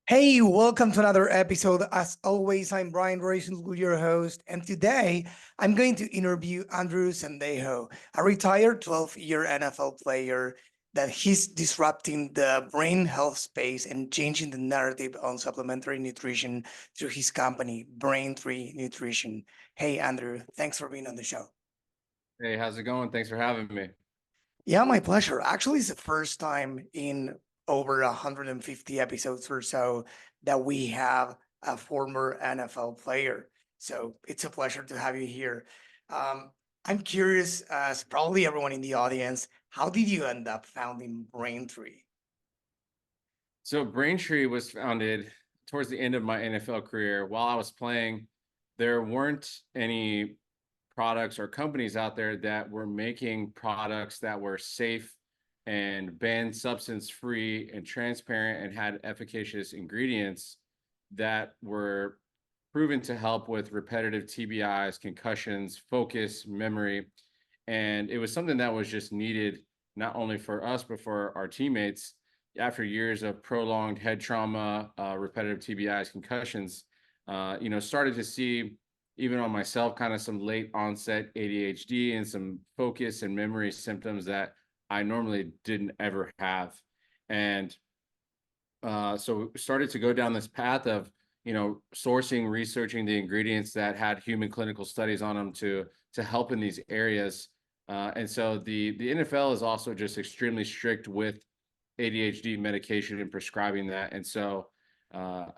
Hey, welcome to another episode. As always, I'm Brian Racing, your host, and today I'm going to interview Andrew Sendejo, a retired 12-year NFL player that he's disrupting the brain health space and changing the narrative on supplementary nutrition through his company, BrainTree Nutrition. Hey, Andrew, thanks for being on the show. Hey, how's it going? Thanks for having me. Yeah, my pleasure. Actually, it's the first time in over 150 episodes or so that we have a former NFL player. So it's a pleasure to have you here. Um, I'm curious, as probably everyone in the audience, how did you end up founding Braintree? So BrainTree was founded towards the end of my NFL career. While I was playing, there weren't any products or companies out there that were making products that were safe and banned substance free and transparent and had efficacious ingredients that were proven to help with repetitive TBIs, concussions, focus, memory. And it was something that was just needed not only for us, but for our teammates after years of prolonged head trauma, repetitive TBIs, concussions, started to see even on myself kind of some late onset ADHD and some focus and memory symptoms that I normally didn't ever have. And so started to go down this path of, sourcing, researching the ingredients that had human clinical studies on them to help in these areas. And so the NFL is also just extremely strict with ADHD medication and prescribing that. And so, I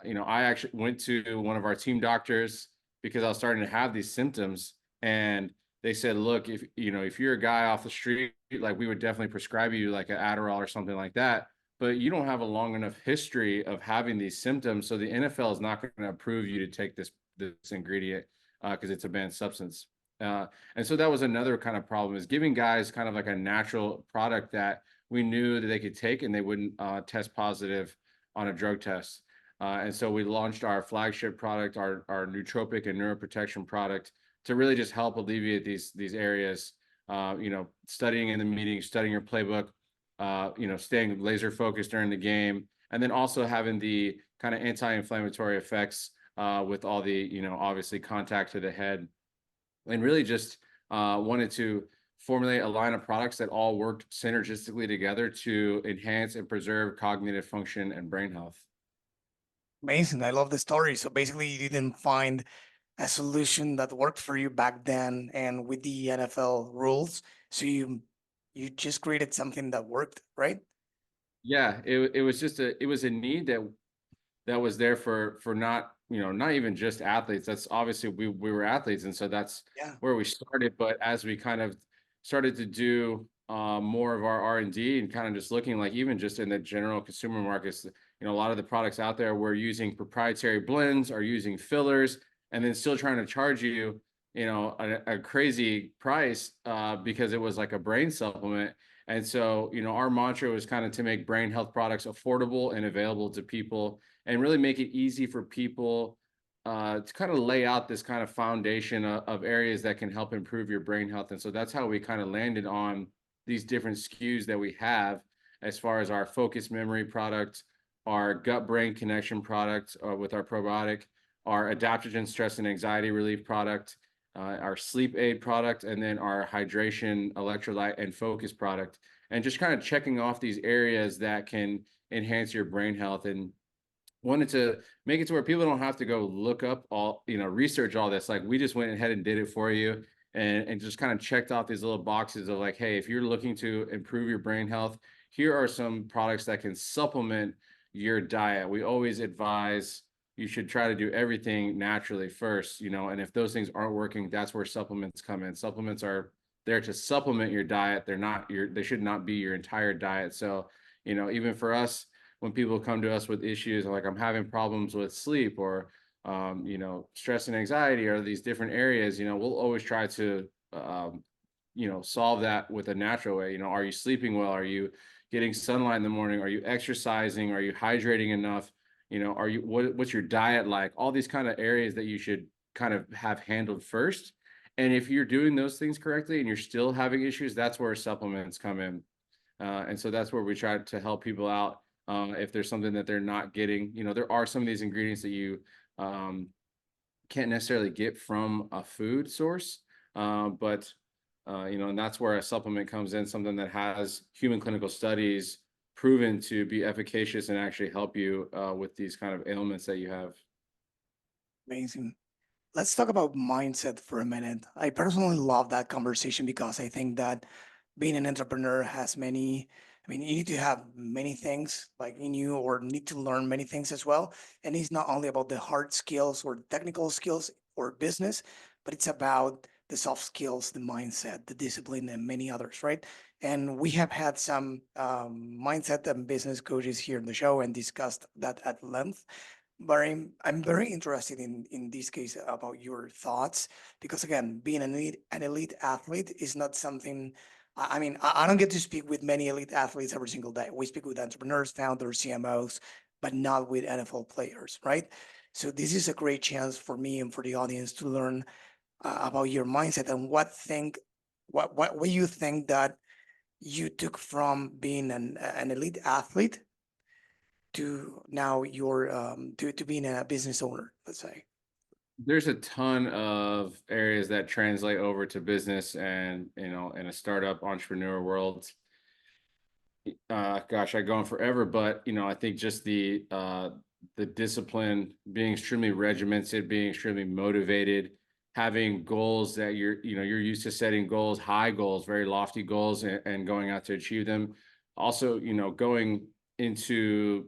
actually went to one of our team doctors because I was starting to have these symptoms, and they said, look, if you're a guy off the street, like we would definitely prescribe you like an Adderall or something like that, but you don't have a long enough history of having these symptoms. So the NFL is not going to approve you to take this ingredient because it's a banned substance. And so that was another kind of problem, is giving guys kind of like a natural product that we knew that they could take and they wouldn't test positive on a drug test. And so we launched our flagship product, our nootropic and neuroprotection product, to really just help alleviate these areas. Studying in the meeting, studying your playbook, staying laser focused during the game, and then also having the kind of anti-inflammatory effects with all the, obviously contact to the head, and really just wanted to formulate a line of products that all worked synergistically together to enhance and preserve cognitive function and brain health. Amazing. I love the story. So basically, you didn't find a solution that worked for you back then and with the NFL rules. So you just created something that worked, right? Yeah, it was just it was a need that was there for not, not even just athletes. That's obviously we were athletes, and so that's Yeah. where we started. But as we kind of started to do more of our R&D and kind of just looking, like even just in the general consumer markets, a lot of the products out there were using proprietary blends or using fillers, and then still trying to charge you, a crazy price because it was like a brain supplement. And so, our mantra was kind of to make brain health products affordable and available to people, and really make it easy for people to kind of lay out this kind of foundation of areas that can help improve your brain health. And so that's how we kind of landed on these different SKUs that we have, as far as our focus memory product, our gut brain connection product with our probiotic, our adaptogen stress and anxiety relief product, our sleep aid product, and then our hydration, electrolyte, and focus product. And just kind of checking off these areas that can enhance your brain health, and wanted to make it to where people don't have to go look up all, research all this. Like, we just went ahead and did it for you, and just kind of checked off these little boxes of like, hey, if you're looking to improve your brain health, here are some products that can supplement your diet. We always advise you should try to do everything naturally first, and if those things aren't working, that's where supplements come in. Supplements are there to supplement your diet. They should not be your entire diet. So, even for us, when people come to us with issues like, I'm having problems with sleep, or stress and anxiety, or these different areas, we'll always try to solve that with a natural way. Are you sleeping well? Are you getting sunlight in the morning? Are you exercising? Are you hydrating enough? What's your diet like? All these kind of areas that you should kind of have handled first. And if you're doing those things correctly and you're still having issues, that's where supplements come in. And so that's where we try to help people out if there's something that they're not getting. There are some of these ingredients that you can't necessarily get from a food source, but and that's where a supplement comes in, something that has human clinical studies proven to be efficacious and actually help you with these kind of ailments that you have. Amazing. Let's talk about mindset for a minute. I personally love that conversation because I think that being an entrepreneur has many, I mean, you need to have many things like in you or need to learn many things as well. And it's not only about the hard skills or technical skills or business, but it's about the soft skills, the mindset, the discipline, and many others, right? And we have had some mindset and business coaches here in the show and discussed that at length. But I'm very interested in this case about your thoughts because again, being an elite athlete is not something. I mean, I don't get to speak with many elite athletes every single day. We speak with entrepreneurs, founders, CMOs, but not with NFL players, right? So this is a great chance for me and for the audience to learn about your mindset and what you think that you took from being an elite athlete to now you're to being a business owner, let's say. There's a ton of areas that translate over to business and in a startup entrepreneur world. Gosh, I go on forever, but I think just the discipline, being extremely regimented, being extremely motivated, having goals that you're used to setting goals, high goals, very lofty goals, and going out to achieve them. Also, going into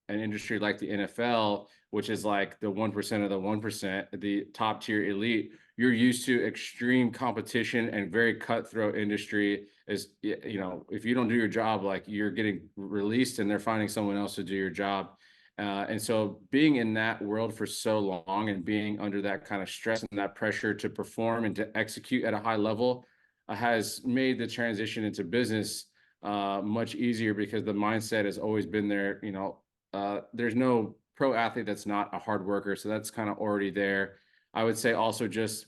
an industry like the NFL, which is like the 1% of the 1%, the top tier elite, you're used to extreme competition and very cutthroat industry. Is if you don't do your job, like you're getting released and they're finding someone else to do your job. And so being in that world for so long and being under that kind of stress and that pressure to perform and to execute at a high level has made the transition into business much easier because the mindset has always been there. There's no pro athlete that's not a hard worker, so that's kind of already there. I would say also just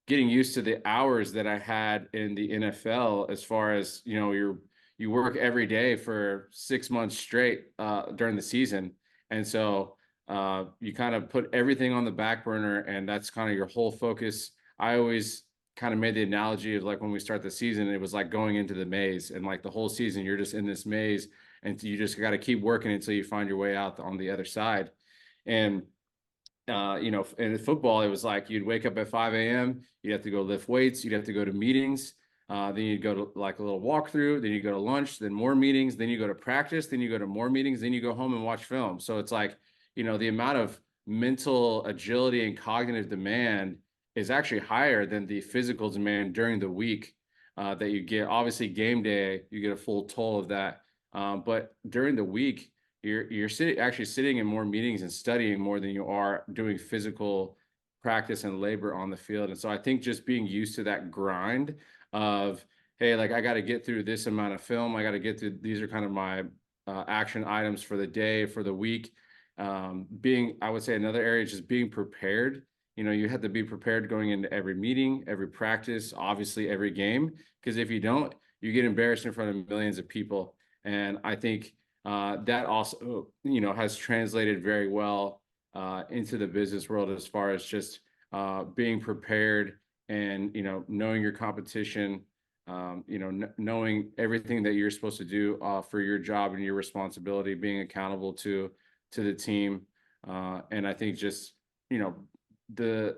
getting used to the hours that I had in the NFL, as far as you work every day for 6 months straight during the season, and so you kind of put everything on the back burner, and that's kind of your whole focus. I always kind of made the analogy of like when we start the season, it was like going into the maze, and like the whole season you're just in this maze, and you just got to keep working until you find your way out on the other side. And in football, it was like you'd wake up at 5 a.m., you'd have to go lift weights, you'd have to go to meetings, then you'd go to like a little walkthrough, then you go to lunch, then more meetings, then you go to practice, then you go to more meetings, then you go home and watch film. So it's like, the amount of mental agility and cognitive demand is actually higher than the physical demand during the week that you get. Obviously, game day, you get a full toll of that. But during the week, you're sitting in more meetings and studying more than you are doing physical practice and labor on the field. And so I think just being used to that grind of, hey, like I got to get through this amount of film, I got to get through, these are kind of my action items for the day, for the week. I would say another area is just being prepared. You have to be prepared going into every meeting, every practice, obviously every game, because if you don't, you get embarrassed in front of millions of people. And I think that also, has translated very well into the business world as far as just being prepared and, knowing your competition, knowing everything that you're supposed to do for your job and your responsibility, being accountable to the team. And I think just, the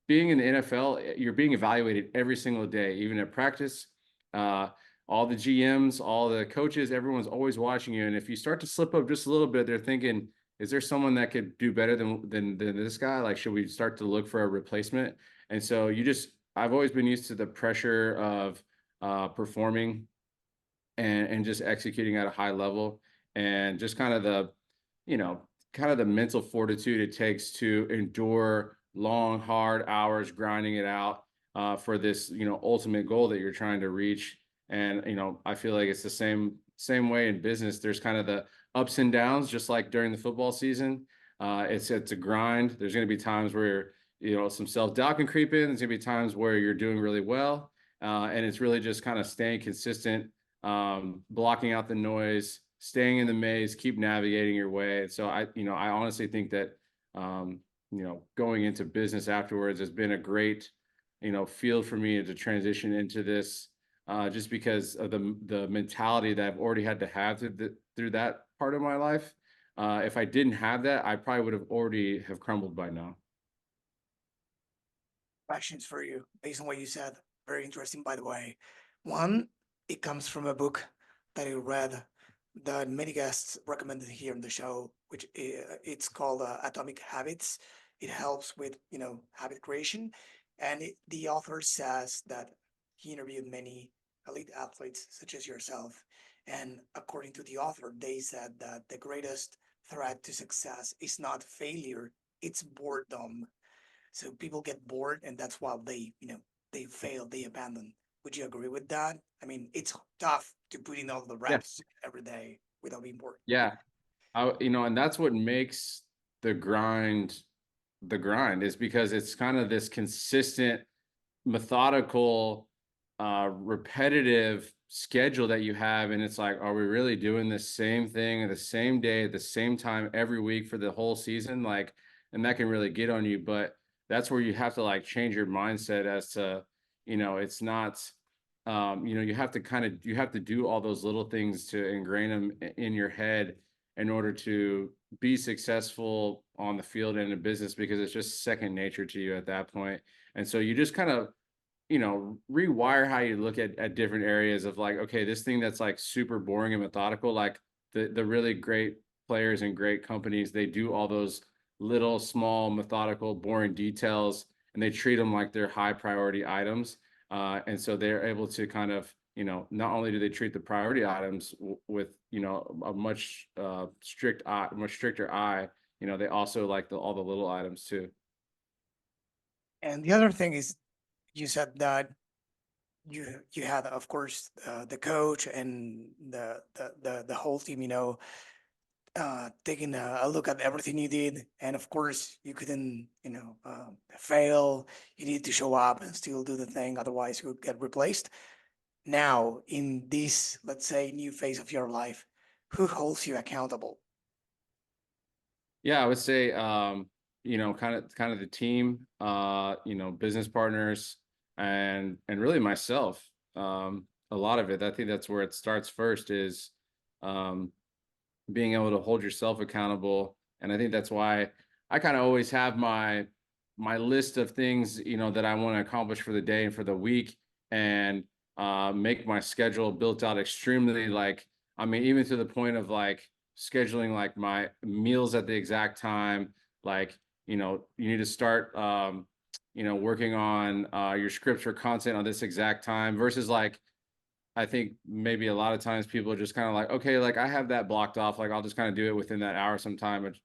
being in the NFL, you're being evaluated every single day, even at practice. All the GMs, all the coaches, everyone's always watching you. And if you start to slip up just a little bit, they're thinking, is there someone that could do better than this guy? Like, should we start to look for a replacement? And so I've always been used to the pressure of performing and just executing at a high level, and just kind of the mental fortitude it takes to endure long, hard hours grinding it out for this, ultimate goal that you're trying to reach. And, I feel like it's the same way in business. There's kind of the ups and downs, just like during the football season. It's a grind. There's going to be times where, some self-doubt can creep in. There's going to be times where you're doing really well. And it's really just kind of staying consistent, blocking out the noise, staying in the maze, keep navigating your way. And so I honestly think that, going into business afterwards has been a great, field for me to transition into this, just because of the mentality that I've already had to have through that part of my life. If I didn't have that, I probably would have already have crumbled by now. Questions for you based on what you said. Very interesting, by the way. One, it comes from a book that I read that many guests recommended here on the show, which it's called Atomic Habits. It helps with habit creation, and the author says that he interviewed many elite athletes such as yourself, and according to the author, they said that the greatest threat to success is not failure, it's boredom. So people get bored, and that's why they fail, they abandon. Would you agree with that? I mean, it's tough to put in all the Yeah. reps every day without being bored. Yeah. And that's what makes the grind the grind, is because it's kind of this consistent, methodical, repetitive schedule that you have. And it's like, are we really doing the same thing at the same day at the same time every week for the whole season? Like, and that can really get on you. But that's where you have to like change your mindset as to, it's not, you have to do all those little things to ingrain them in your head in order to be successful on the field and in business, because it's just second nature to you at that point. And so you just kind of, rewire how you look at different areas of like, okay, this thing that's like super boring and methodical, like the really great players and great companies, they do all those little, small, methodical, boring details, and they treat them like they're high priority items. And so they're able to kind of, not only do they treat the priority items with, a much much stricter eye, they also like all the little items too. And the other thing is, you said that you had, of course, the coach and the whole team, taking a look at everything you did, and of course, you couldn't, fail. You need to show up and still do the thing, otherwise you would get replaced. Now, in this, let's say, new phase of your life, who holds you accountable? Yeah, I would say, kind of the team, business partners, and really myself. A lot of it, I think that's where it starts first, is um, being able to hold yourself accountable. And I think that's why I kind of always have my list of things, that I want to accomplish for the day and for the week, and make my schedule built out extremely, like, I mean, even to the point of like scheduling like my meals at the exact time. Like, you need to start working on your scripts for content on this exact time, versus like, I think maybe a lot of times people are just kind of like, okay, like I have that blocked off, like I'll just kind of do it within that hour sometime. But,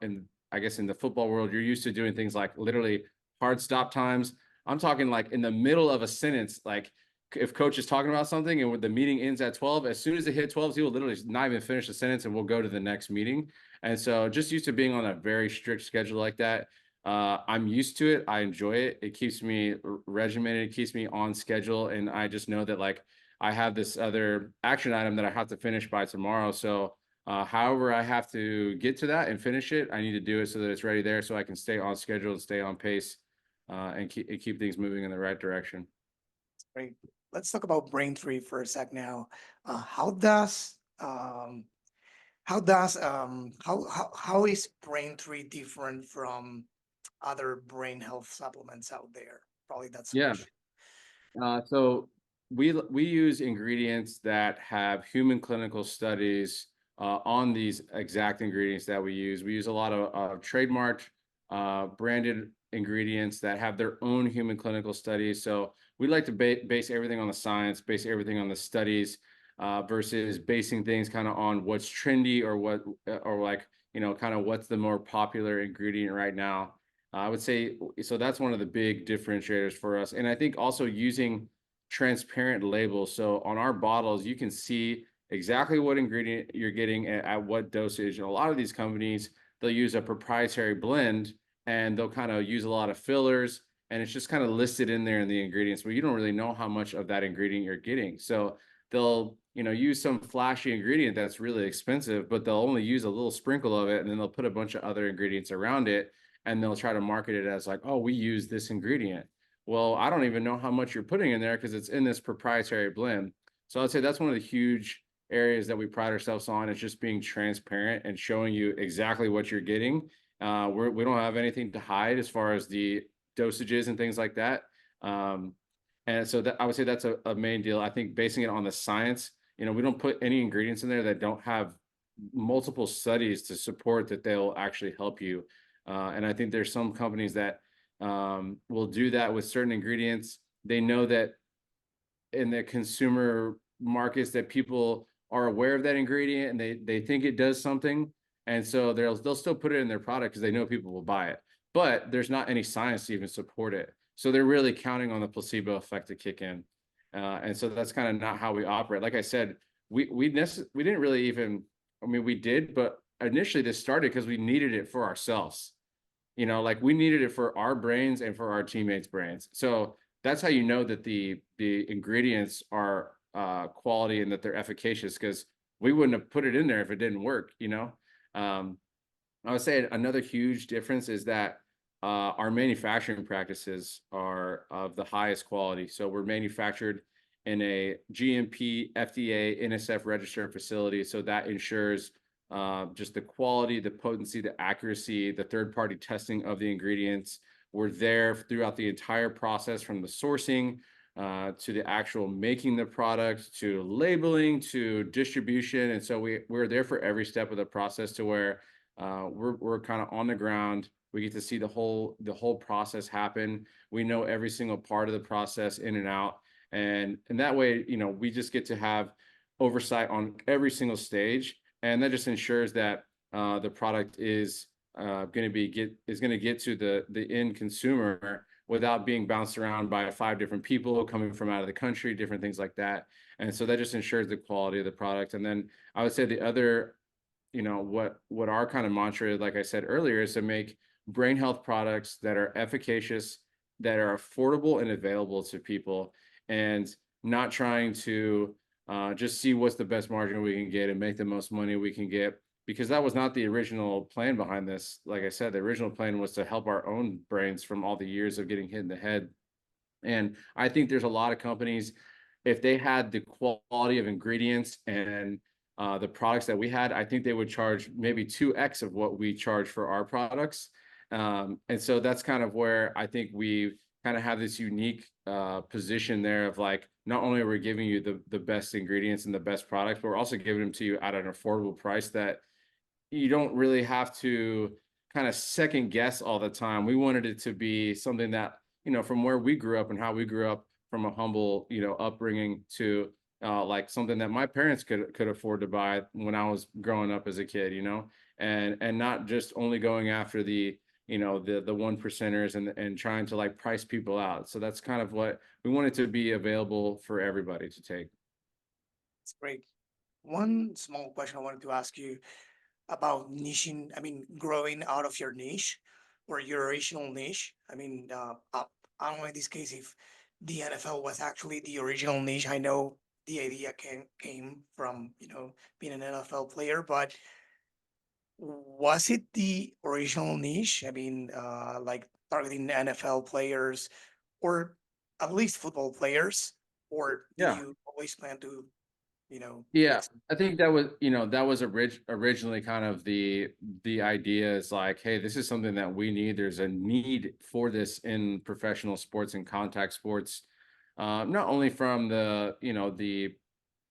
and I guess in the football world, you're used to doing things like literally hard stop times. I'm talking like in the middle of a sentence, like if coach is talking about something and the meeting ends at 12, as soon as it hit 12, he will literally not even finish the sentence and we'll go to the next meeting. And so just used to being on a very strict schedule like that. I'm used to it. I enjoy it. It keeps me regimented. It keeps me on schedule. And I just know that like, I have this other action item that I have to finish by tomorrow. So however I have to get to that and finish it, I need to do it so that it's ready there so I can stay on schedule and stay on pace, and keep things moving in the right direction. Great. Let's talk about BrainTree for a sec now. How is BrainTree different from other brain health supplements out there? Probably that's the Yeah. question. So we use ingredients that have human clinical studies on these exact ingredients that we use. We use a lot of trademarked, branded ingredients that have their own human clinical studies. So we like to base everything on the science, base everything on the studies, versus basing things kind of on what's trendy or what, or like, kind of what's the more popular ingredient right now. I would say, so that's one of the big differentiators for us. And I think also using transparent labels. So on our bottles, you can see exactly what ingredient you're getting at what dosage. And a lot of these companies, they'll use a proprietary blend and they'll kind of use a lot of fillers, and it's just kind of listed in there in the ingredients, but you don't really know how much of that ingredient you're getting. So they'll, use some flashy ingredient that's really expensive, but they'll only use a little sprinkle of it, and then they'll put a bunch of other ingredients around it, and they'll try to market it as like, oh, we use this ingredient. Well, I don't even know how much you're putting in there because it's in this proprietary blend. So I'd say that's one of the huge areas that we pride ourselves on, is just being transparent and showing you exactly what you're getting. We don't have anything to hide as far as the dosages and things like that. And so that, I would say that's a main deal. I think basing it on the science, we don't put any ingredients in there that don't have multiple studies to support that they'll actually help you. And I think there's some companies that will do that with certain ingredients. They know that in the consumer markets that people are aware of that ingredient, and they think it does something, and so they'll still put it in their product because they know people will buy it, but there's not any science to even support it. So they're really counting on the placebo effect to kick in. And so that's kind of not how we operate. Like I said, we didn't really even, I mean, we did, but initially this started because we needed it for ourselves. Like we needed it for our brains and for our teammates' brains. So that's how you know that the ingredients are quality and that they're efficacious, because we wouldn't have put it in there if it didn't work. I would say another huge difference is that our manufacturing practices are of the highest quality. So we're manufactured in a GMP, FDA, NSF registered facility. So that ensures just the quality, the potency, the accuracy, the third-party testing of the ingredients. We're there throughout the entire process, from the sourcing to the actual making the product, to labeling, to distribution. And so we're there for every step of the process, to where we're kind of on the ground. We get to see the whole process happen. We know every single part of the process in and out. And that way, we just get to have oversight on every single stage. And that just ensures that the product is going to get to the end consumer without being bounced around by 5 different people coming from out of the country, different things like that. And so that just ensures the quality of the product. And then I would say the other, what our kind of mantra, like I said earlier, is to make brain health products that are efficacious, that are affordable and available to people, and not trying to just see what's the best margin we can get and make the most money we can get, because that was not the original plan behind this. Like I said, the original plan was to help our own brains from all the years of getting hit in the head. And I think there's a lot of companies, if they had the quality of ingredients and the products that we had, I think they would charge maybe 2x of what we charge for our products. And so that's kind of where I think we kind of have this unique position there of like, not only are we giving you the best ingredients and the best products, but we're also giving them to you at an affordable price that you don't really have to kind of second guess all the time. We wanted it to be something that, from where we grew up and how we grew up, from a humble, upbringing, to like something that my parents could afford to buy when I was growing up as a kid, and not just only going after the one percenters and trying to like price people out. So that's kind of what we wanted to be available for everybody to take. It's great. One small question I wanted to ask you about niching, growing out of your niche or your original niche. I don't know in this case if the NFL was actually the original niche. I know the idea came from, being an NFL player, but was it the original niche? Like targeting NFL players or at least football players, or did Yeah. you always plan to, to Yeah, expand? I think that was originally kind of the idea, is like, hey, this is something that we need. There's a need for this in professional sports and contact sports, not only from the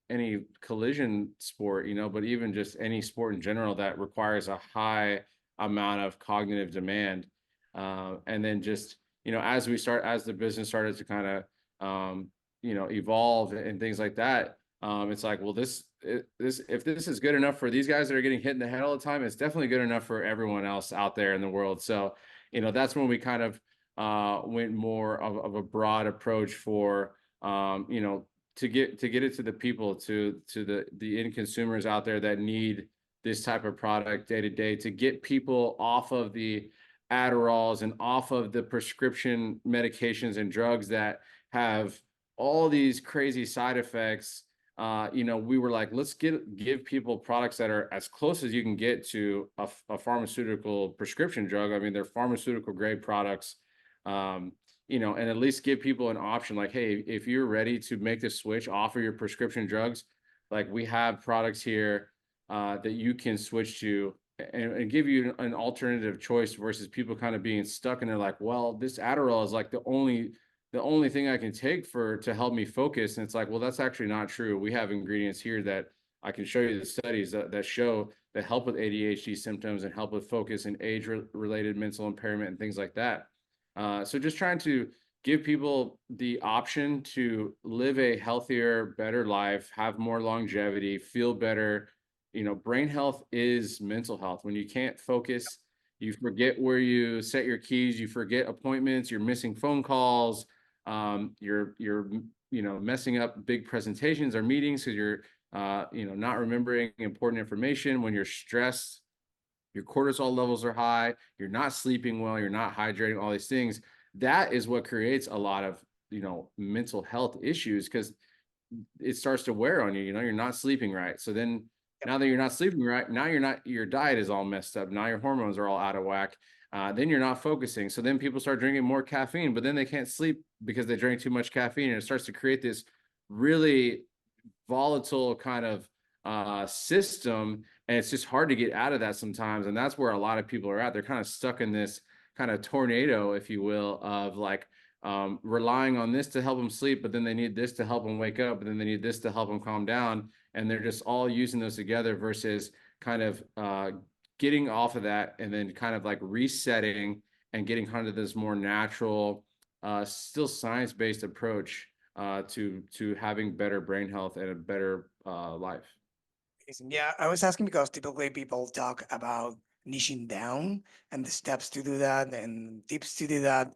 any collision sport, but even just any sport in general that requires a high amount of cognitive demand. And then just, as the business started to kind of, evolve and things like that, it's like, well, if this is good enough for these guys that are getting hit in the head all the time, it's definitely good enough for everyone else out there in the world. So, that's when we kind of went more of a broad approach for, to get it to the people, to the end consumers out there that need this type of product day to day, to get people off of the Adderalls and off of the prescription medications and drugs that have all these crazy side effects, we were like, let's give people products that are as close as you can get to a pharmaceutical prescription drug. I mean, they're pharmaceutical grade products, and at least give people an option like, hey, if you're ready to make the switch off of your prescription drugs, like we have products here that you can switch to and give you an alternative choice versus people kind of being stuck and they're like, well, this Adderall is like the only thing I can take to help me focus. And it's like, well, that's actually not true. We have ingredients here that I can show you the studies that show that help with ADHD symptoms and help with focus and age-related mental impairment and things like that. So just trying to give people the option to live a healthier, better life, have more longevity, feel better. Brain health is mental health. When you can't focus, you forget where you set your keys, you forget appointments, you're missing phone calls, you're messing up big presentations or meetings because you're not remembering important information. When you're stressed, your cortisol levels are high, you're not sleeping well, you're not hydrating, all these things. That is what creates a lot of mental health issues, because it starts to wear on you. You're not sleeping right. So then now that you're not sleeping right, now your diet is all messed up. Now your hormones are all out of whack. Then you're not focusing. So then people start drinking more caffeine, but then they can't sleep because they drank too much caffeine. And it starts to create this really volatile kind of system. And it's just hard to get out of that sometimes. And that's where a lot of people are at. They're kind of stuck in this kind of tornado, if you will, of like relying on this to help them sleep, but then they need this to help them wake up, but then they need this to help them calm down. And they're just all using those together versus kind of getting off of that and then kind of like resetting and getting kind of this more natural, still science-based approach to having better brain health and a better life. Yeah, I was asking because typically people talk about niching down and the steps to do that and tips to do that.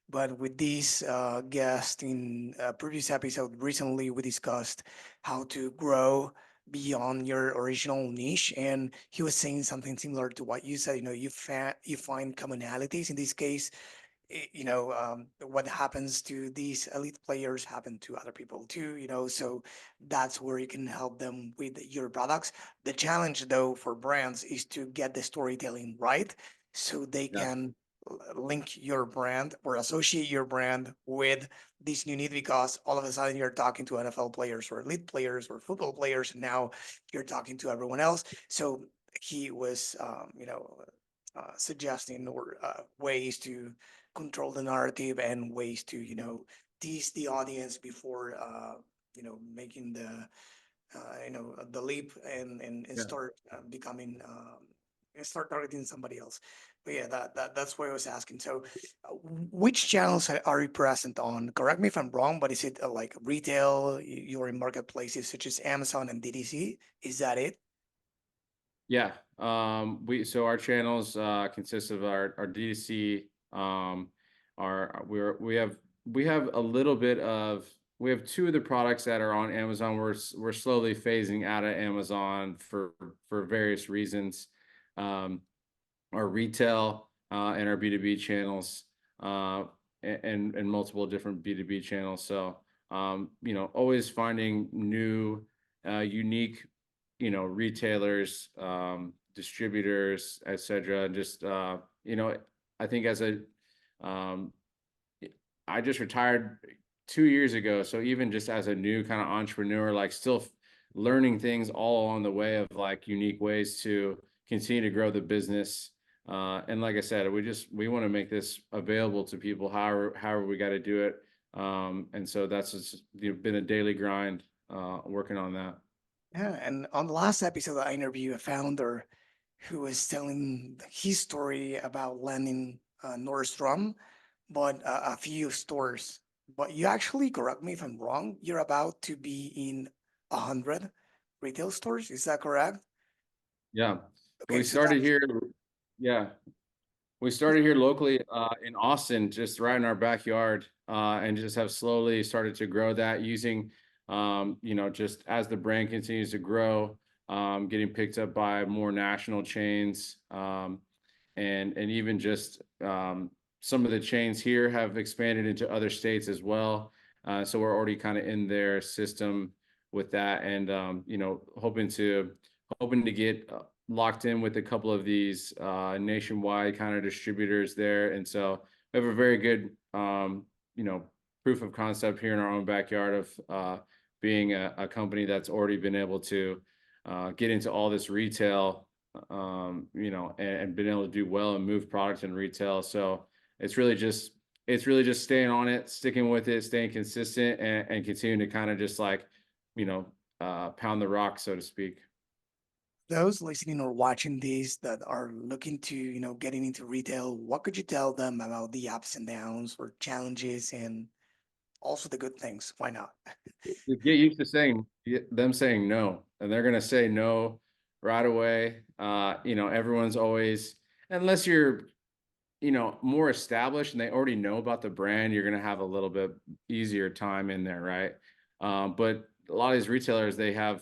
But with this guest in a previous episode, recently we discussed how to grow beyond your original niche, and he was saying something similar to what you said. You find commonalities. In this case, what happens to these elite players happen to other people too. So that's where you can help them with your products. The challenge, though, for brands is to get the storytelling right, so they Yeah. can link your brand or associate your brand with this new need, because all of a sudden you're talking to NFL players or elite players or football players, and now you're talking to everyone else. So he was, suggesting or ways to control the narrative and ways to, tease the audience before, making the leap and Yeah. start becoming and start targeting somebody else. But yeah, that's what I was asking. So, which channels are you present on? Correct me if I'm wrong, but is it like retail? You're in marketplaces such as Amazon and DTC. Is that it? Yeah. So our channels consist of our DTC, we have a little bit of, we have two of the products that are on Amazon. We're slowly phasing out of Amazon for various reasons. Our retail and our B2B channels, and multiple different B2B channels. So always finding new unique retailers, distributors, etc. And just I think um, I just retired 2 years ago, so even just as a new kind of entrepreneur, like still learning things all along the way of like unique ways to continue to grow the business. And like I said, we want to make this available to people however we got to do it. And so that's just been a daily grind working on that. Yeah, and on the last episode, I interviewed a founder who was telling his story about landing Nordstrom, but a few stores. But you actually, correct me if I'm wrong, you're about to be in 100 retail stores. Is that correct? Yeah. Okay, We so started that's here. Yeah. We started here locally in Austin, just right in our backyard, and just have slowly started to grow that using, just as the brand continues to grow, getting picked up by more national chains, and even just some of the chains here have expanded into other states as well. So we're already kind of in their system with that, and hoping to get locked in with a couple of these nationwide kind of distributors there. And so we have a very good proof of concept here in our own backyard of being a company that's already been able to get into all this retail, and been able to do well and move products in retail. So it's really just staying on it, sticking with it, staying consistent, and continuing to kind of just like, pound the rock, so to speak. Those listening or watching these that are looking to, getting into retail, what could you tell them about the ups and downs or challenges and also the good things? Why not? Get used to them saying no, and they're gonna say no right away. Everyone's always, unless you're more established and they already know about the brand, you're gonna have a little bit easier time in there, right? But a lot of these retailers, they have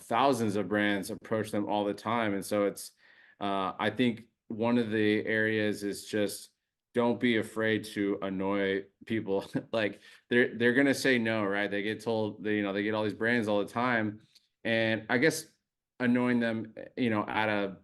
thousands of brands approach them all the time, and so it's I think one of the areas is just don't be afraid to annoy people. Like they're gonna say no, right? They get told they get all these brands all the time, and I guess annoying them, at a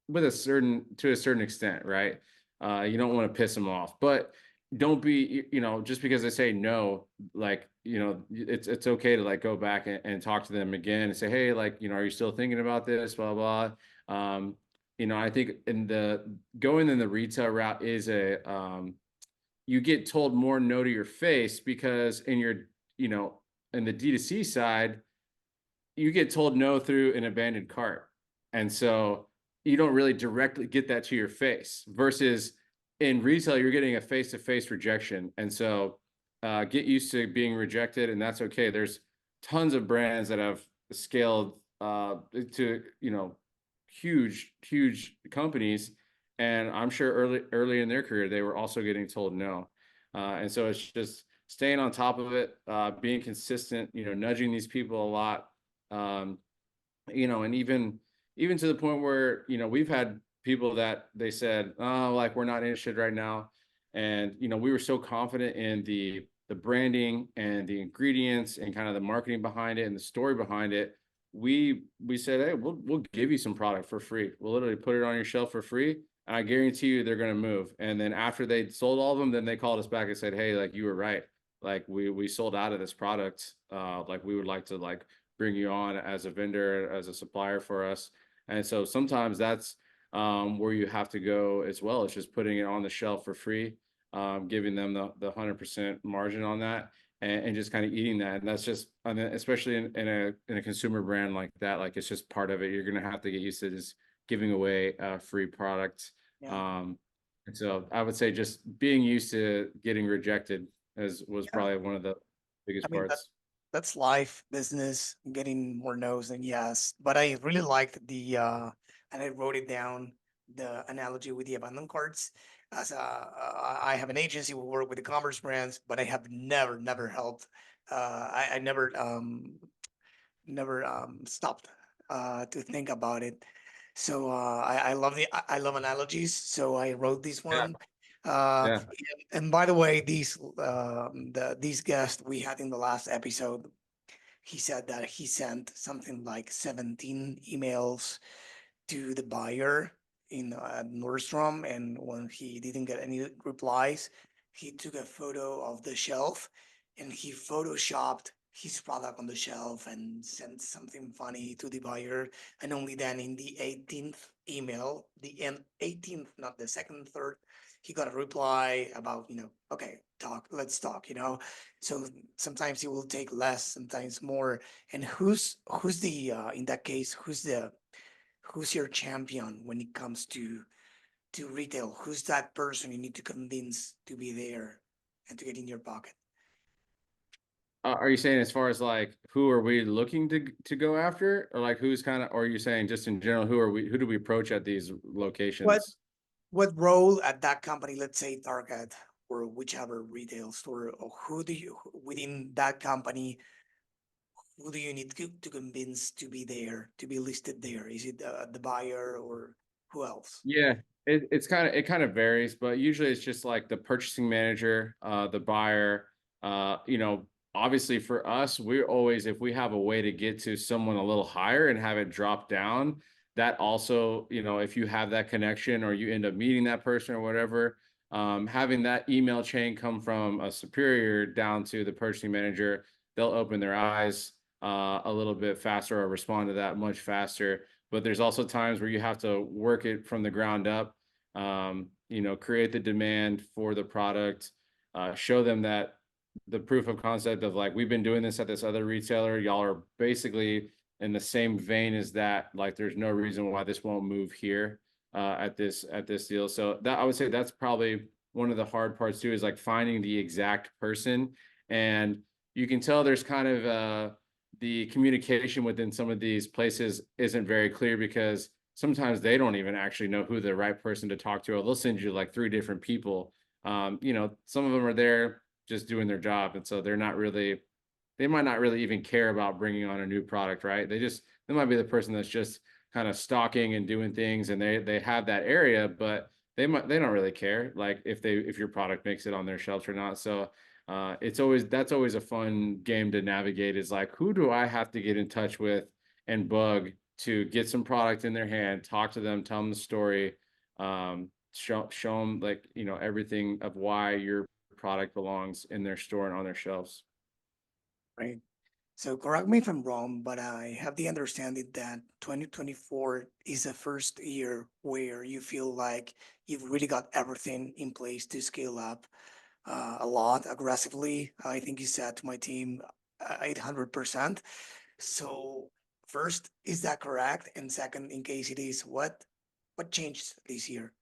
with a certain to a certain extent, right? You don't want to piss them off, but don't be, just because they say no, like, it's okay to like go back and talk to them again and say, hey, like, are you still thinking about this? Blah, blah. I think going in the retail route is you get told more no to your face, because in the D2C side, you get told no through an abandoned cart. And so you don't really directly get that to your face, versus in retail, you're getting a face-to-face rejection. And so get used to being rejected, and that's okay. There's tons of brands that have scaled to, huge companies. And I'm sure early in their career, they were also getting told no. And so it's just staying on top of it, being consistent, nudging these people a lot. And even to the point where, we've had people that they said, oh, like, we're not interested right now. And, we were so confident in the branding and the ingredients and kind of the marketing behind it and the story behind it. We said, hey, we'll give you some product for free. We'll literally put it on your shelf for free. And I guarantee you they're going to move. And then after they sold all of them, then they called us back and said, hey, like, you were right. Like, we sold out of this product. Like, we would like to like bring you on as a vendor, as a supplier for us. And so sometimes that's where you have to go as well. It's just putting it on the shelf for free, giving them the 100% margin on that, and just kind of eating that. And that's just, I mean, especially in a consumer brand like that, like, it's just part of it. You're going to have to get used to just giving away free products. Yeah. And so I would say just being used to getting rejected was Yeah. probably one of the I biggest mean, parts. that's life, business, getting more no's than yes. But I really liked and I wrote it down, the analogy with the abandoned carts. As I have an agency, we work with the commerce brands, but I have never helped. I never stopped to think about it. So I love I love analogies. So I wrote this Yeah. one. Uh, Yeah. and by the way, these guests we had in the last episode, he said that he sent something like 17 emails to the buyer in Nordstrom, and when he didn't get any replies, he took a photo of the shelf and he photoshopped his product on the shelf and sent something funny to the buyer. And only then in the 18th email, the end 18th, not the second, third, he got a reply about, okay, let's talk, So sometimes it will take less, sometimes more. And who's the in that case, who's your champion when it comes to retail? Who's that person you need to convince to be there and to get in your pocket? Are you saying as far as like who are we looking to go after, or like who's kind of, or are you saying just in general who do we approach at these What locations? what role at that company, let's say Target or whichever retail store, or who do you within that company, who do you need to convince to be there, to be listed there? Is it the buyer or who else? Yeah, it kind of varies, but usually it's just like the purchasing manager, the buyer, obviously for us, we're always, if we have a way to get to someone a little higher and have it drop down, that also, you know, if you have that connection or you end up meeting that person or whatever, having that email chain come from a superior down to the purchasing manager, they'll open their eyes a little bit faster or respond to that much faster. But there's also times where you have to work it from the ground up, you know, create the demand for the product, show them that the proof of concept of like, we've been doing this at this other retailer, y'all are basically in the same vein as that, like there's no reason why this won't move here at this deal. So that, I would say that's probably one of the hard parts too, is like finding the exact person. And you can tell there's kind of the communication within some of these places isn't very clear, because sometimes they don't even actually know who the right person to talk to, or they'll send you like 3 different people. You know, some of them are there just doing their job, and so they're not really, they might not really even care about bringing on a new product, right? They might be the person that's just kind of stocking and doing things, and they have that area, but they don't really care like if your product makes it on their shelves or not. So that's always a fun game to navigate, is like, who do I have to get in touch with and bug to get some product in their hand, talk to them, tell them the story, show them, like, you know, everything of why your product belongs in their store and on their shelves. Right. So correct me if I'm wrong, but I have the understanding that 2024 is the first year where you feel like you've really got everything in place to scale up a lot aggressively. I think you said to my team 800%. So first, is that correct? And second, in case it is, what changed this year?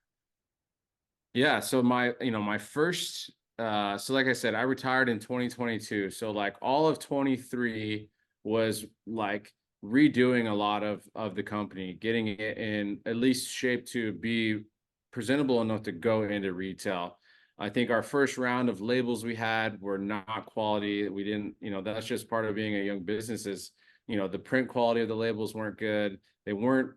Yeah, so my first so like I said, I retired in 2022. So like all of 23 was like redoing a lot of the company, getting it in at least shape to be presentable enough to go into retail. I think our first round of labels we had were not quality. We didn't, you know, that's just part of being a young business, is, you know, the print quality of the labels weren't good. They weren't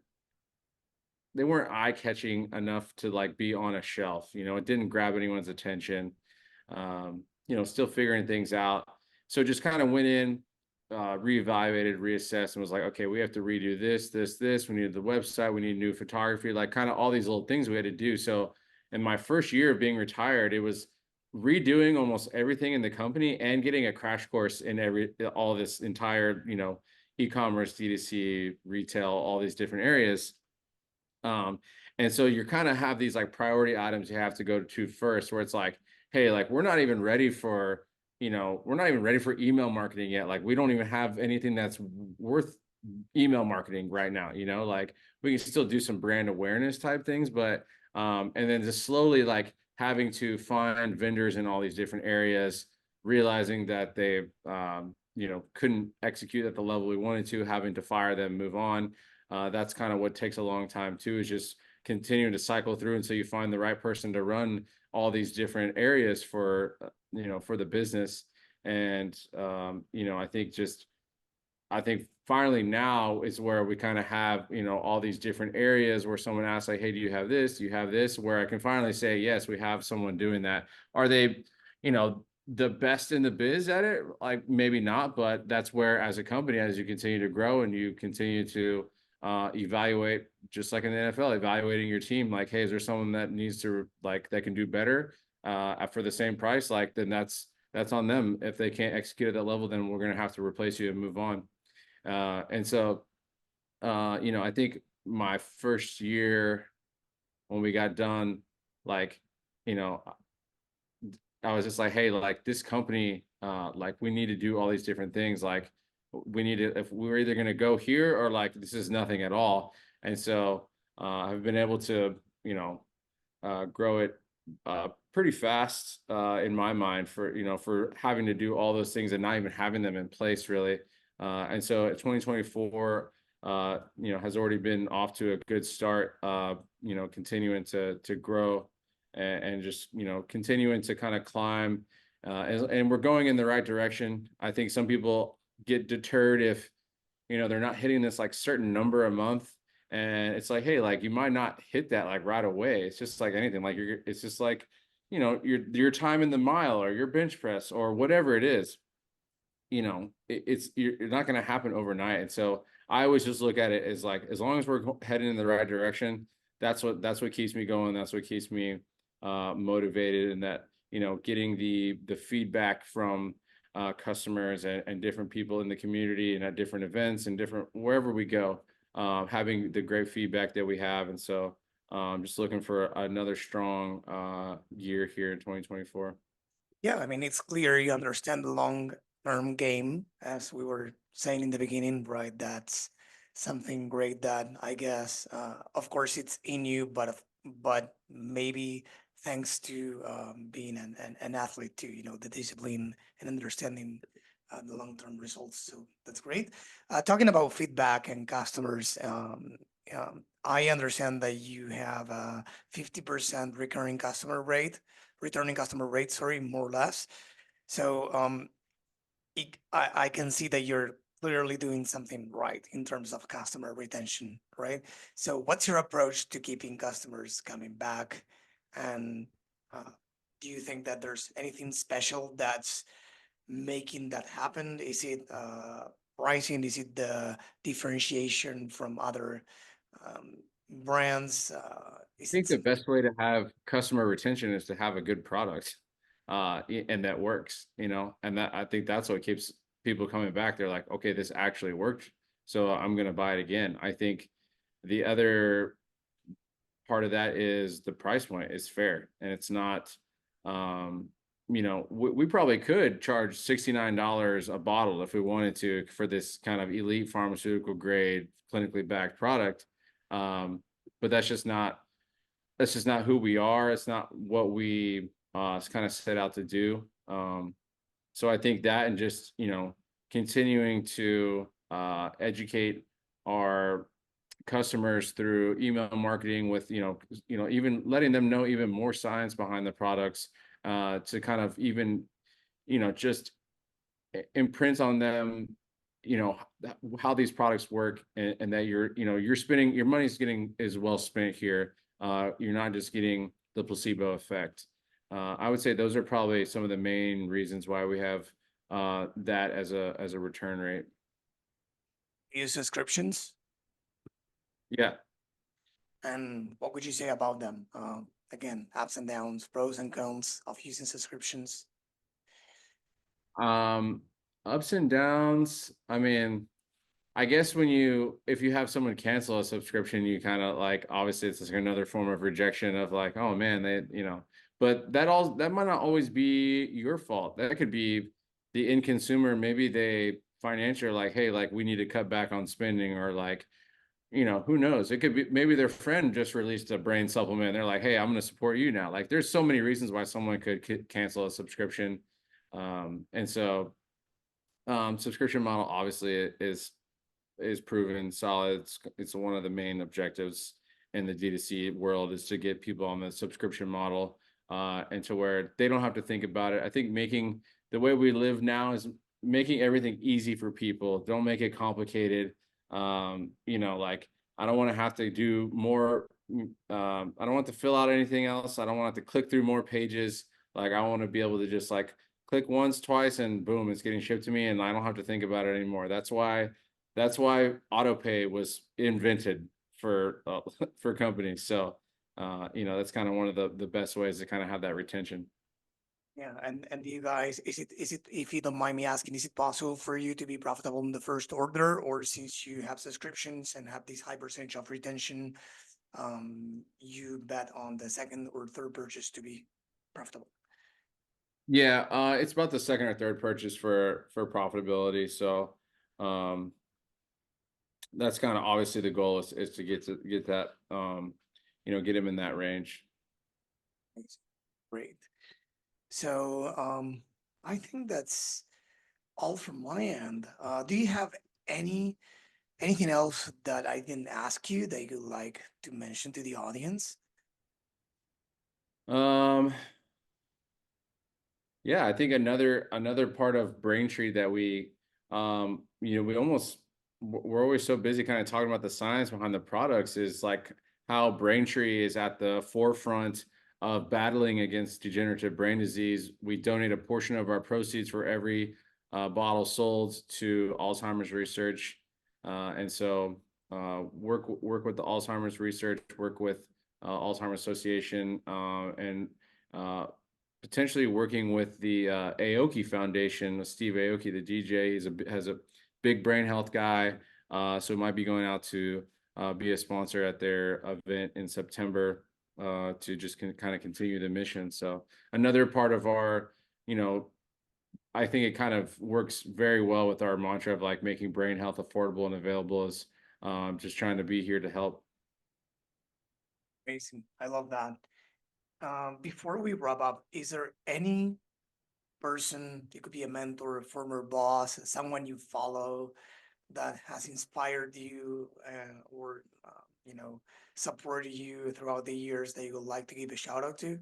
eye-catching enough to like be on a shelf. You know, it didn't grab anyone's attention. You know, still figuring things out. So just kind of went in, reevaluated, reassessed, and was like, okay, we have to redo this. We needed the website, we need new photography, like kind of all these little things we had to do. So in my first year of being retired, it was redoing almost everything in the company and getting a crash course in all this entire, you know, e-commerce, D2C, retail, all these different areas. And so you kind of have these like priority items you have to go to first, where it's like, hey, like we're not even ready for, you know, we're not even ready for email marketing yet. Like we don't even have anything that's worth email marketing right now, you know, like we can still do some brand awareness type things, but and then just slowly like having to find vendors in all these different areas, realizing that they you know, couldn't execute at the level we wanted to, having to fire them, move on. That's kind of what takes a long time too, is just continuing to cycle through until you find the right person to run all these different areas for, you know, for the business. And you know, I think finally now is where we kind of have, you know, all these different areas where someone asks like, hey, do you have this? Do you have this? Where I can finally say, yes, we have someone doing that. Are they, you know, the best in the biz at it? Like maybe not, but that's where, as a company, as you continue to grow and you continue to evaluate, just like in the NFL, evaluating your team, like, hey, is there someone that needs to, like, that can do better for the same price? Like, then that's on them. If they can't execute at that level, then we're going to have to replace you and move on. And so, you know, I think my first year when we got done, like, you know, I was just like, hey, like this company, like we need to do all these different things. Like we need to, if we were either going to go here or like this is nothing at all. And so I've been able to, you know, grow it pretty fast in my mind, for, you know, for having to do all those things and not even having them in place really. And so 2024, you know, has already been off to a good start, you know, continuing to grow and just, you know, continuing to kind of climb. And we're going in the right direction. I think some people get deterred if, you know, they're not hitting this like certain number a month. And it's like, hey, like you might not hit that like right away. It's just like anything. Like it's just like, you know, your time in the mile or your bench press or whatever it is. you're not going to happen overnight. And so I always just look at it as like, as long as we're heading in the right direction, that's what keeps me going. That's what keeps me motivated. And that, getting the feedback from customers and different people in the community and at different events and wherever we go, having the great feedback that we have. And so just looking for another strong year here in 2024. Yeah, I mean, it's clear you understand the long-term game, as we were saying in the beginning, right? That's something great that I guess, of course, it's in you, but maybe thanks to being an athlete too, the discipline and understanding the long-term results. So that's great. Talking about feedback and customers, I understand that you have a 50% returning customer rate, sorry, more or less. So I can see that you're clearly doing something right in terms of customer retention, right? So what's your approach to keeping customers coming back? And do you think that there's anything special that's making that happen? Is it pricing? Is it the differentiation from other brands? I Is it think the something? best way to have customer retention is to have a good product, and that works, and that I think that's what keeps people coming back. They're like, okay, this actually worked, so I'm going to buy it again. I think the other part of that is the price point is fair, and it's not, we probably could charge $69 a bottle if we wanted to for this kind of elite pharmaceutical grade, clinically backed product. But that's just not who we are. It's not what we kind of set out to do. So I think that, and just, continuing to educate our customers through email marketing with, even letting them know even more science behind the products, to kind of even, just imprint on them, how these products work, and that you're spending your money's getting is well spent here. You're not just getting the placebo effect. I would say those are probably some of the main reasons why we have that as a return rate. Use subscriptions? Yeah. And what would you say about them? Again, ups and downs, pros and cons of using subscriptions. Um, Ups and downs. I mean, I guess if you have someone cancel a subscription, you kind of like, obviously it's like another form of rejection of like, oh man, but that might not always be your fault. That could be the end consumer. Maybe they financially like, hey, like we need to cut back on spending, or like, who knows? It could be maybe their friend just released a brain supplement. They're like, hey, I'm going to support you now. Like there's so many reasons why someone could cancel a subscription. And so subscription model obviously is proven solid. It's one of the main objectives in the D2C world, is to get people on the subscription model, and to where they don't have to think about it. I think making the way we live now is making everything easy for people. Don't make it complicated. Like I don't want to have to do more. I don't want to fill out anything else. I don't want to have to click through more pages. Like I want to be able to just like click once, twice, and boom, it's getting shipped to me, and I don't have to think about it anymore. That's why autopay was invented for for companies. So that's kind of one of the best ways to kind of have that retention. Yeah, and do you guys, is it, if you don't mind me asking, is it possible for you to be profitable in the first order, or since you have subscriptions and have this high percentage of retention, you bet on the second or third purchase to be profitable? Yeah, it's about the second or third purchase for profitability. So that's kind of obviously the goal is to get that, get him in that range. Great. So I think that's all from my end. Do you have anything else that I didn't ask you that you'd like to mention to the audience? Um, yeah, I think another part of BrainTree that we're always so busy kind of talking about the science behind the products, is like how BrainTree is at the forefront of battling against degenerative brain disease. We donate a portion of our proceeds for every bottles sold to Alzheimer's research. And so work with the Alzheimer's research, work with Alzheimer's Association, and potentially working with the Aoki Foundation, Steve Aoki, the DJ. Has a big brain health guy, so might be going out to be a sponsor at their event in September to just kind of continue the mission. So another part of our, I think it kind of works very well with our mantra of like making brain health affordable and available, is just trying to be here to help. Amazing. I love that. Before we wrap up, is there any person, it could be a mentor, a former boss, someone you follow that has inspired you or supported you throughout the years that you would like to give a shout out to?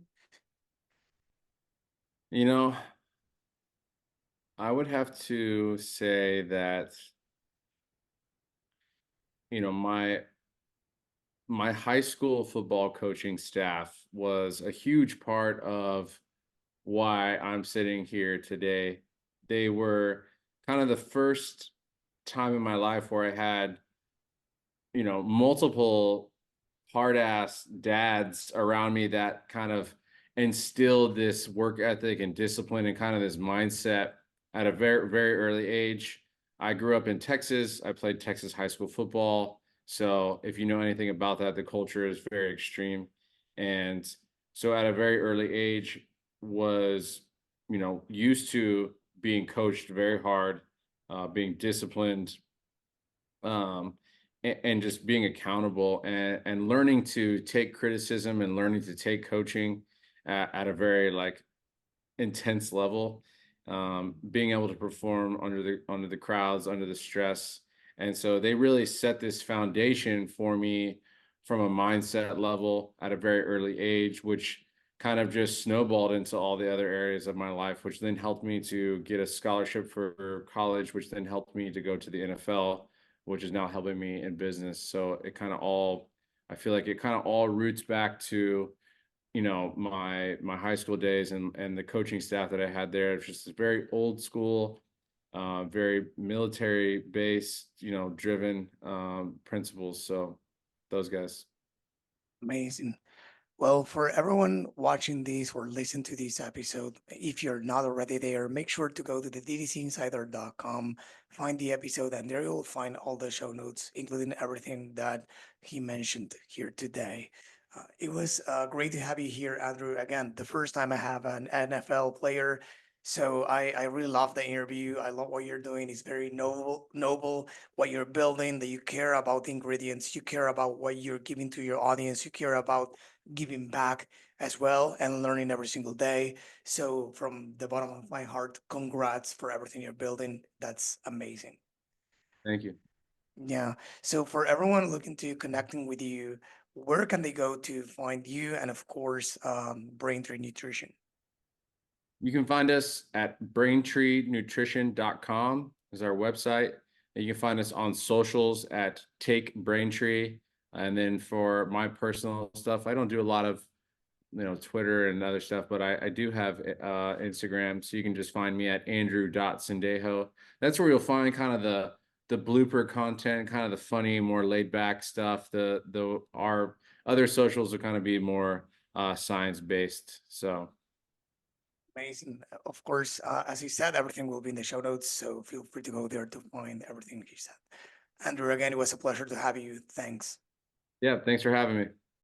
I would have to say that, my high school football coaching staff was a huge part of why I'm sitting here today. They were kind of the first time in my life where I had, multiple hard ass dads around me that kind of instilled this work ethic and discipline and kind of this mindset at a very, very early age. I grew up in Texas. I played Texas high school football. So if you know anything about that, the culture is very extreme. And so at a very early age was, used to being coached very hard, being disciplined, and just being accountable, and learning to take criticism and learning to take coaching at a very like intense level, being able to perform under the crowds, under the stress. And so they really set this foundation for me from a mindset level at a very early age, which kind of just snowballed into all the other areas of my life, which then helped me to get a scholarship for college, which then helped me to go to the NFL, which is now helping me in business. So I feel like it kind of all roots back to, my high school days and the coaching staff that I had there. It's just very old school, very military based, driven principles. So those guys. Amazing. Well, for everyone watching this or listen to this episode, if you're not already there, make sure to go to the ddcinsider.com, find the episode, and there you'll find all the show notes, including everything that he mentioned here today. It was great to have you here, Andrew. Again, the first time I have an NFL player. So I really love the interview. I love what you're doing. It's very noble what you're building, that you care about the ingredients, you care about what you're giving to your audience, you care about giving back as well and learning every single day. So from the bottom of my heart, congrats for everything you're building. That's amazing. Thank you. Yeah. So for everyone looking to connecting with you, where can they go to find you and of course, BrainTree Nutrition? You can find us at BrainTreeNutrition.com is our website. And you can find us on socials at Take BrainTree. And then for my personal stuff, I don't do a lot of, Twitter and other stuff, but I do have Instagram. So you can just find me at Andrew.Sendejo. That's where you'll find kind of the blooper content, kind of the funny, more laid back stuff. Our other socials will kind of be more science based. So Amazing. Of course, as you said, everything will be in the show notes, so feel free to go there to find everything he said. Andrew, again, it was a pleasure to have you. Thanks. yeah, thanks for having me.